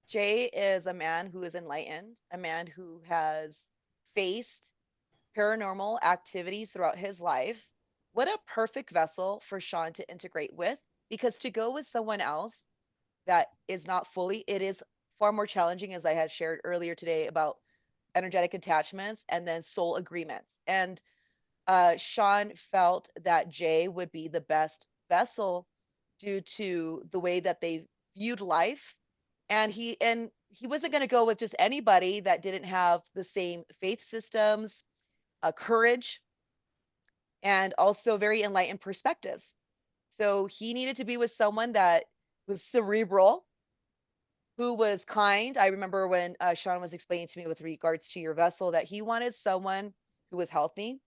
Jay is a man who is enlightened, a man who has faced paranormal activities throughout his life. What a perfect vessel for Sean to integrate with, because to go with someone else that is not fully, it is far more challenging, as I had shared earlier today about energetic attachments and then soul agreements. And Sean felt that Jay would be the best vessel due to the way that they viewed life. And he wasn't going to go with just anybody that didn't have the same faith systems, courage, and also very enlightened perspectives. So he needed to be with someone that was cerebral, who was kind. I remember when Sean was explaining to me with regards to your vessel that he wanted someone who was healthy.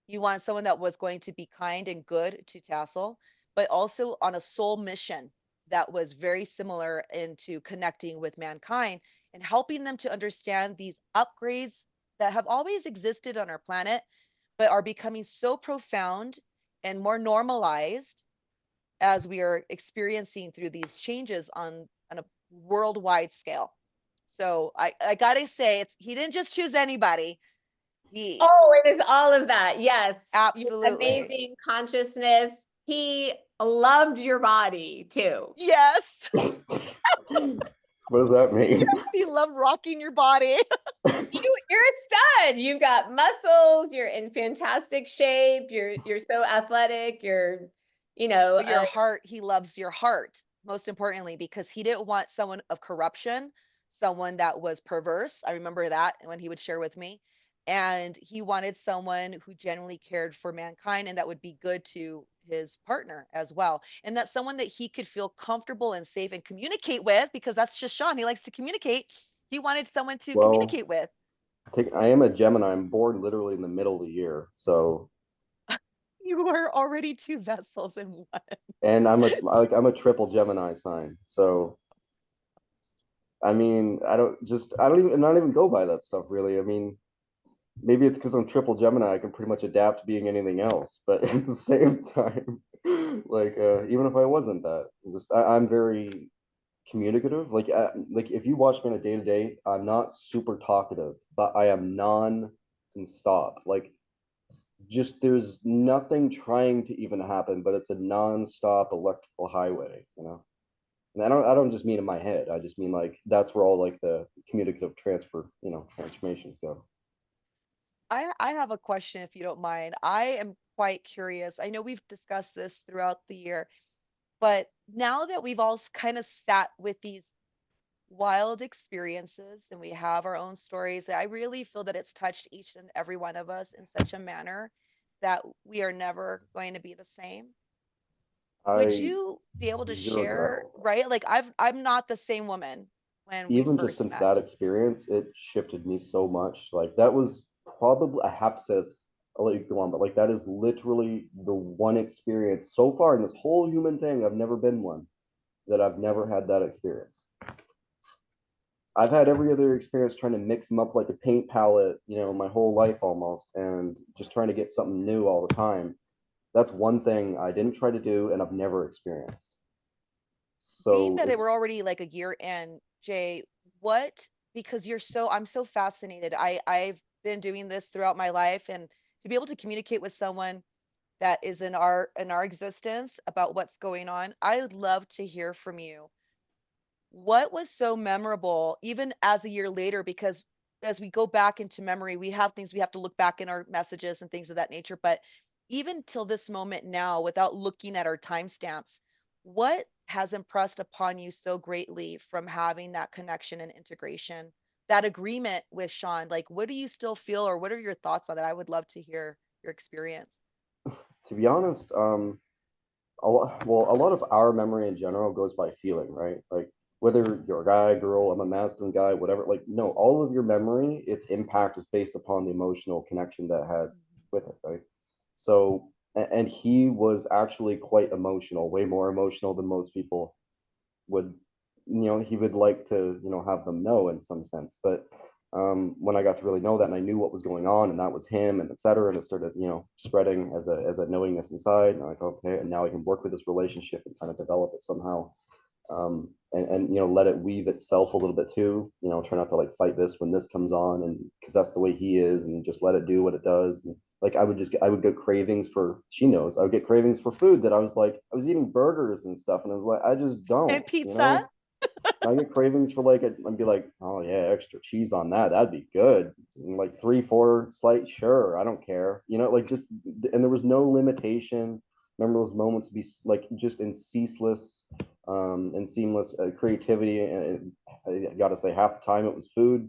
He wanted someone that was going to be kind and good to Tassel, but also on a soul mission that was very similar into connecting with mankind and helping them to understand these upgrades that have always existed on our planet, but are becoming so profound and more normalized as we are experiencing through these changes on a worldwide scale. So I gotta say, he didn't just choose anybody. He Oh, it is all of that. Yes. absolutely. Amazing consciousness. He loved your body too. Yes. What does that mean? He loved rocking your body. You're a stud. You've got muscles. You're in fantastic shape. You're so athletic. But your heart, he loves your heart, most importantly, because he didn't want someone of corruption, someone that was perverse. I remember that when he would share with me. And he wanted someone who genuinely cared for mankind and that would be good to his partner as well. And that's someone that he could feel comfortable and safe and communicate with, because that's just Sean. He likes to communicate. He wanted someone to Well, communicate with. I am a Gemini. I'm born literally in the middle of the year. So, You are already two vessels in one. and I'm a triple Gemini sign. So, I mean, I don't even not even go by that stuff really. I mean, maybe it's because I'm triple Gemini. I can pretty much adapt to being anything else. But at the same time, even if I wasn't that, I'm very communicative. Like if you watch me on a day to day, I'm not super talkative, but I am non-stop. Like just there's nothing trying to even happen, but it's a non-stop electrical highway, you know. And I don't just mean in my head. I just mean like that's where all like the communicative transformations go. I have a question if you don't mind. I am quite curious. I know we've discussed this throughout the year, but now that we've all kind of sat with these wild experiences and we have our own stories, I really feel that it's touched each and every one of us in such a manner that we are never going to be the same. Would I you be able to zero doubt. share, right? Like I'm not the same woman when we Even just first since met. that experience, it shifted me so much. Like that was probably I have to say this. I'll let you go on, but like that is literally the one experience so far in this whole human thing. I've never been one that I've never had that experience. I've had every other experience trying to mix them up like a paint palette, my whole life almost, and just trying to get something new all the time. That's one thing I didn't try to do and I've never experienced. Being So that it's we're already like a year in, Jay, what, because I'm so fascinated. I've been doing this throughout my life, and to be able to communicate with someone that is in our existence about what's going on, I would love to hear from you. What was so memorable, even as a year later, because as we go back into memory, we have things we have to look back in our messages and things of that nature. But even till this moment now, without looking at our timestamps, what has impressed upon you so greatly from having that connection and integration, that agreement with Sean? Like, what do you still feel, or what are your thoughts on that? I would love to hear your experience. to be honest, a lot of our memory in general goes by feeling, right? Like whether you're a guy, girl, I'm a masculine guy, whatever. Like no, all of your memory, its impact is based upon the emotional connection that had Mhm. with it, right? So, and he was actually quite emotional, way more emotional than most people would, he would like to, have them know in some sense. But when I got to really know that and I knew what was going on and that was him and et cetera, and it started, spreading as a knowingness inside, and I'm like, okay, and now I can work with this relationship and kind of develop it somehow. and let it weave itself a little bit too. Try not to like fight this when this comes on, and because that's the way he is, and just let it do what it does. And, like I would get cravings for. She knows I would get cravings for food that I was eating burgers and stuff, and I was like, I just And don't. pizza. I get cravings for like I'd be like, oh yeah, extra cheese on that. That'd be good. And like 3, 4 slight, sure, I don't care. Like just and there was no limitation. Remember those moments to be like just in ceaseless and seamless creativity. And I gotta say, half the time it was food.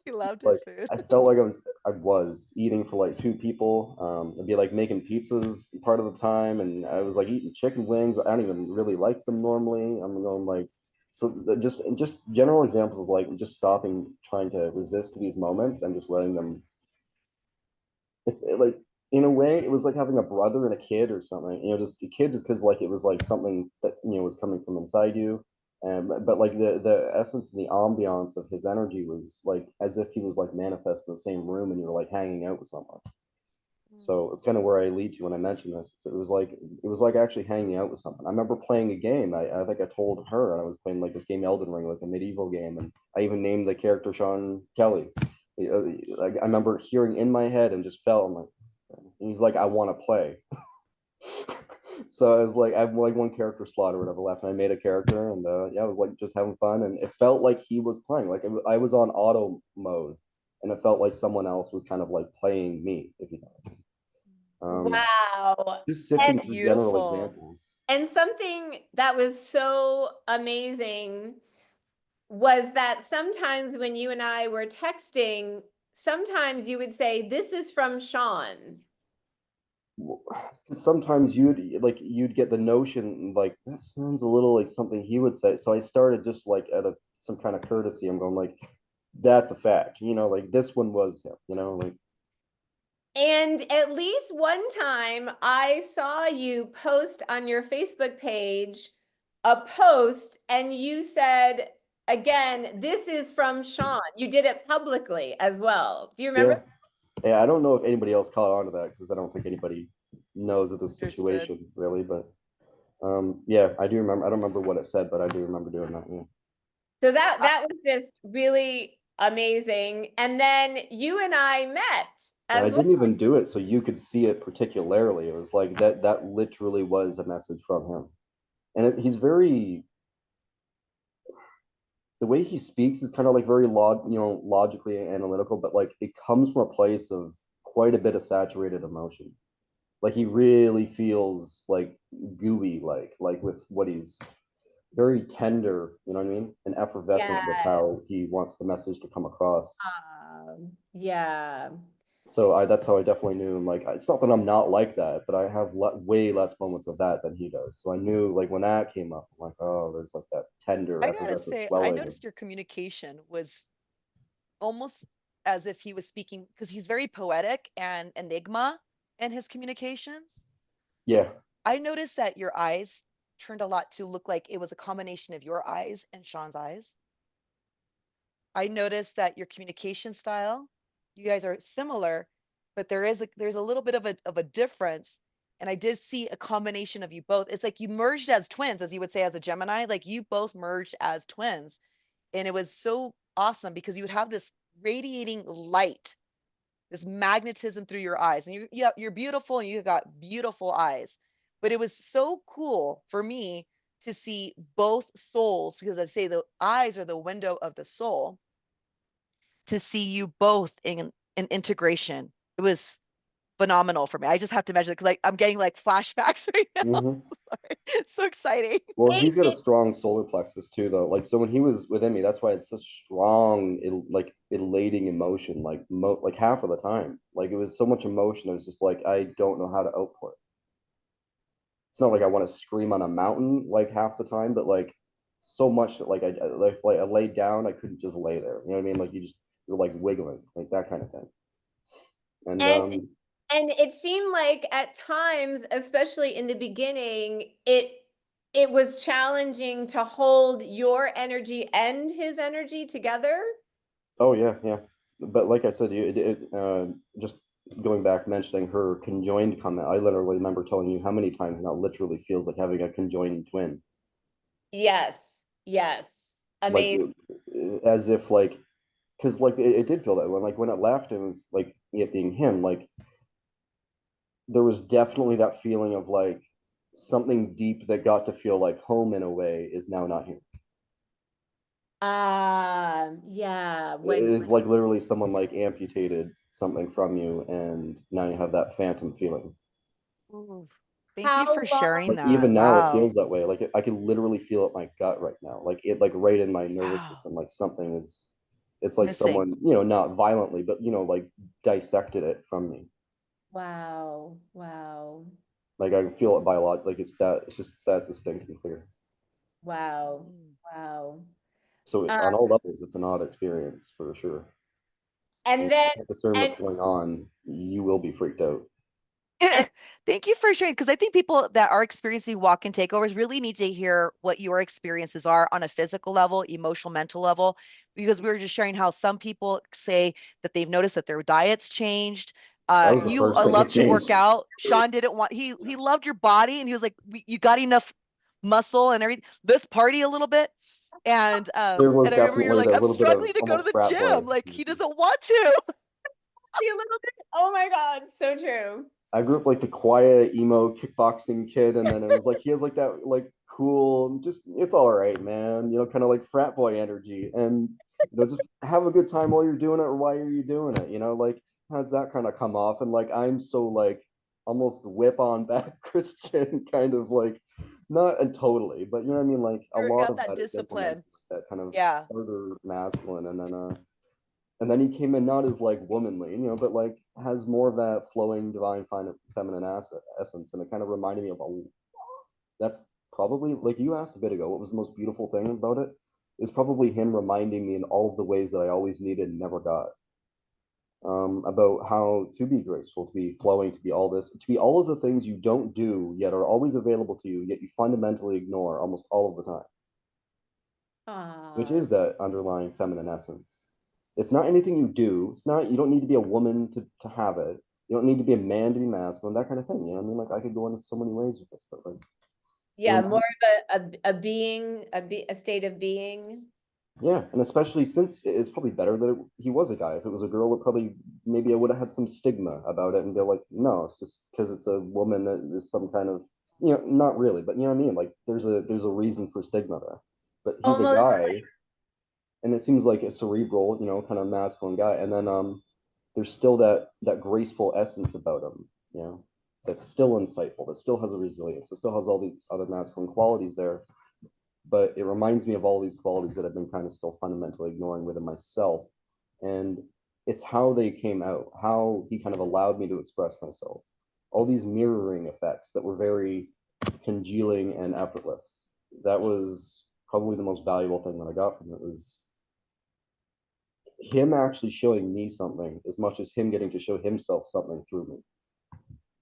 He loved his Like food. I felt like I was eating for like 2 people. I'd be like making pizzas part of the time, and I was like eating chicken wings. I don't even really like them normally. I'm going like so just general examples of like just stopping trying to resist these moments and just letting them. Like in a way it was like having a brother and a kid or something. Just a kid just because like it was like something that was coming from inside you. But like the essence and the ambiance of his energy was like as if he was like manifest in the same room and you're like hanging out with someone. So it's kind of where I lead to when I mention this. So it was like actually hanging out with someone. I remember playing a game. I think I told her, and I was playing like this game Elden Ring, like a medieval game, and I even named the character Sean Kelly. Like I remember hearing in my head and just felt. I'm like, and he's like, I want to play. So I was like, I have like one character slot or whatever left, and I made a character, and yeah, I was like just having fun, and it felt like he was playing. Like I was on auto mode, and it felt like someone else was kind of like playing me, if you know. Wow. Just And sifting through general Beautiful. examples. something that was so amazing was that sometimes when you and I were texting, sometimes you would say, "This is from Sean." Sometimes you'd get the notion like that sounds a little like something he would say. So I started just like some kind of courtesy. I'm going like, that's a fact. Like this one was him. Like And at least one time I saw you post on your Facebook page a post and you said, again, this is from Sean. You did it publicly as well. Do you remember? yeah, yeah. I don't know if anybody else caught on to that because I don't think anybody knows of this Understood. situation really. But yeah, I do remember. I don't remember what it said, but I do remember doing that. Yeah. So that Uh, that was just really amazing. And then you and I met And I as well. didn't even do it so you could see it particularly. It was like that literally was a message from him. And he's very the way he speaks is kind of like very logically analytical, but like it comes from a place of quite a bit of saturated emotion. Like he really feels like gooey, like with what he's very tender, you know what I mean? And effervescent with Yes. how he wants the message to come across. Yeah. So that's how I definitely knew him. Like it's not that I'm not like that, but I have way less moments of that than he does. So I knew like when that came up, I'm like, oh, there's like that tender, I gotta effervescent say, I swelling. noticed your communication was almost as if he was speaking because he's very poetic and enigma in his communications. Yeah. I noticed that your eyes turned a lot to look like it was a combination of your eyes and Sean's eyes. I noticed that your communication style, you guys are similar, but there's a little bit of a difference. And I did see a combination of you both. It's like you merged as twins, as you would say as a Gemini, like you both merged as twins. And it was so awesome because you would have this radiating light, this magnetism through your eyes. And you're beautiful and you got beautiful eyes. But it was so cool for me to see both souls because I say the eyes are the window of the soul to see you both in integration. It was phenomenal for me. I just have to mention it because I'm getting like flashbacks right now. Hmm. Sorry. It's so exciting. Well, It, he's got a it, strong solar plexus too, though. Like, so when he was within me, that's why it's such strong, like elating emotion. Like half of the time, like it was so much emotion. It was just like I don't know how to output. It's not like I want to scream on a mountain like half the time, but like so much that like I laid down, I couldn't just lay there. You know what I mean? Like you're like wiggling, like that kind of thing. And and and it seemed like at times, especially in the beginning, it was challenging to hold your energy and his energy together. oh yeah, yeah. But like I said, just going back mentioning her conjoined comment, I literally remember telling you how many times now it literally feels like having a conjoined twin. Yes. Yes. Like Amazing. as if like, because like it did feel that way. Like when it left, it was like it being him. Like there was definitely that feeling of like something deep that got to feel like home in a way is now not here. Yeah. It When is like literally someone like amputated something from you, and now you have that phantom feeling. Ooh, thank you for how long? sharing Like that. even now, it Wow. feels that way. Like I can literally feel it in my gut right now. Like it, like right in my nervous Wow. system. Like something is. It's like Missing. someone, not violently, but like dissected it from me. Wow. Wow. Like I can feel it biologically. Like it's that. It's just that distinct and clear. Wow. Mm. Wow. So Uh, on all levels, it's an odd experience for sure. And and if then you can't discern and what's going on, you will be freaked out. and Thank you for sharing, because I think people that are experiencing walk-in takeovers really need to hear what your experiences are on a physical level, emotional, mental level, because we were just sharing how some people say that they've noticed that their diet's changed. That was the You first thing that love to work changed. out. Sean didn't want, he loved your body, and he was like, You got enough muscle and everything. Let's party a little bit. There was And I remember you're definitely like, that I'm little bit of struggling to go to almost the frat boy gym. Like he energy. doesn't want to. be a little bit. Oh my God, so true. I grew up like the quiet emo kickboxing kid, and then it was like he has like that like cool, just it's all right, man. Kind of like frat boy energy, and just have a good time while you're doing it, or why are you doing it? Like how's that kind of come off? And like I'm so like almost whip on back Christian kind of like not and totally, but you know what I mean. Like a You lot got of that that is implemented, discipline. that kind of Yeah. harder masculine, and then he came in not as like womanly, but like has more of that flowing divine feminine essence, and it kind of reminded me of that's probably like you asked a bit ago. What was the most beautiful thing about it? Is probably him reminding me in all of the ways that I always needed and never got. About how to be graceful, to be flowing, to be all this, to be all of the things you don't do yet are always available to you, yet you fundamentally ignore almost all of the time, which Ah, is that underlying feminine essence. It's not anything you do. It's not, you don't need to be a woman to have it. You don't need to be a man to be masculine, that kind of thing. You know what I mean? Like I could go into so many ways with this, but like it yeah, more reminds, of a being, a state of being. yeah, and especially since it's probably better that he was a guy. If it was a girl, it probably maybe I would have had some stigma about it and go like, no, it's just because it's a woman that there's some kind of not really, but you know what I mean? Like there's a reason for stigma there. But he's a Almost. guy, and it seems like a cerebral, kind of masculine guy. And then there's still that graceful essence about him, that's still insightful, that still has a resilience, that still has all these other masculine qualities there. But it reminds me of all these qualities that I've been kind of still fundamentally ignoring within myself. And it's how they came out, how he kind of allowed me to express myself. All these mirroring effects that were very congealing and effortless. That was probably the most valuable thing that I got from it was him actually showing me something as much as him getting to show himself something through me.